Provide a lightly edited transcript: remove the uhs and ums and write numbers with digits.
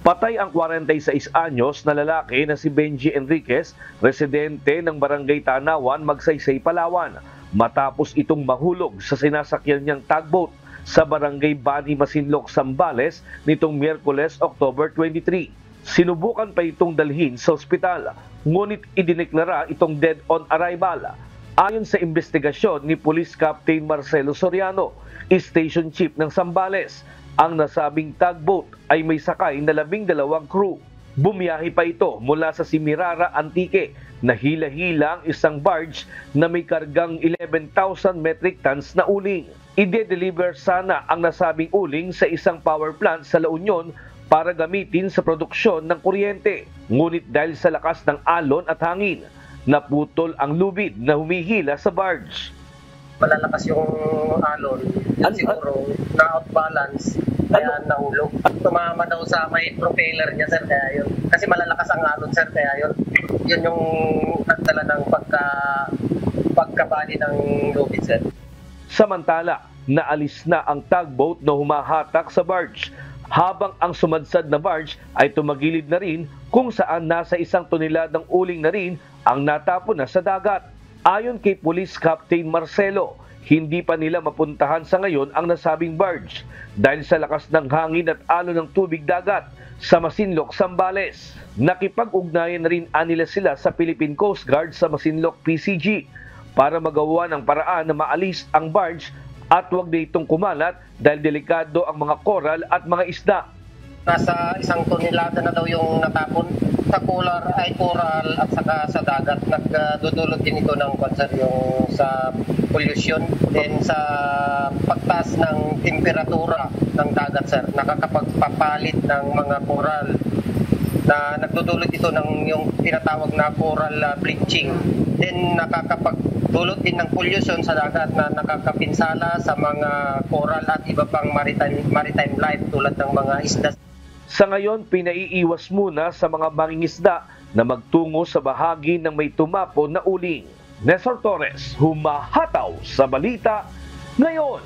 Patay ang 46 anyos na lalaki na si Benji Enriquez, residente ng Barangay Tanawan, Magsaysay, Palawan, matapos itong mahulog sa sinasakyan niyang tugboat sa Barangay Bani Masinloc, Zambales nitong Miyerkules, October 23. Sinubukan pa itong dalhin sa ospital, ngunit idineklara itong dead on arrival. Ayon sa investigasyon ni Police Captain Marcelo Soriano, Station Chief ng Zambales, ang nasabing tugboat ay may sakay na 12 crew. Bumiyahe pa ito mula sa Simirara, Antique na hila-hila ang isang barge na may kargang 11,000 metric tons na uling. Ide-deliver sana ang nasabing uling sa isang power plant sa La Union para gamitin sa produksyon ng kuryente. Ngunit dahil sa lakas ng alon at hangin, naputol ang lubid na humihila sa barge. Malalakas yung alon, yun siguro na-outbalance, kaya nahulog. Tumama daw sa may propeller niya, sir, kaya yun. Kasi malalakas ang alon, sir, kaya yun yung nagdala ng pagkabali ng lubid, sir. Samantala, naalis na ang tugboat na humahatak sa barge, habang ang sumadsad na barge ay tumagilid na rin kung saan nasa 1 toneladang uling na rin ang natapon na sa dagat. Ayon kay Police Captain Marcelo, hindi pa nila mapuntahan sa ngayon ang nasabing barge dahil sa lakas ng hangin at alon ng tubig dagat sa Masinloc, Zambales. Nakipag-ugnayan na rin nila sila sa Philippine Coast Guard sa Masinloc PCG para magawa ng paraan na maalis ang barge at huwag na itong kumalat dahil delikado ang mga koral at mga isda. Nasa 1 tonelada na daw yung natapon sa coral at saka sa dagat. Nagdudulot din ito ng concern yung sa pollution, then sa pagtaas ng temperatura ng dagat, sir. Nakakapagpapalit ng mga coral na nagdudulot ito ng yung tinatawag na coral bleaching. Then nakakapagdulot din ng pollution sa dagat na nakakapinsala sa mga coral at iba pang maritime life tulad ng mga isda. Sa ngayon, pinaiiwas muna sa mga mangingisda na magtungo sa bahagi ng may tumapon na uling. Nestor Torres, humahataw sa balita ngayon.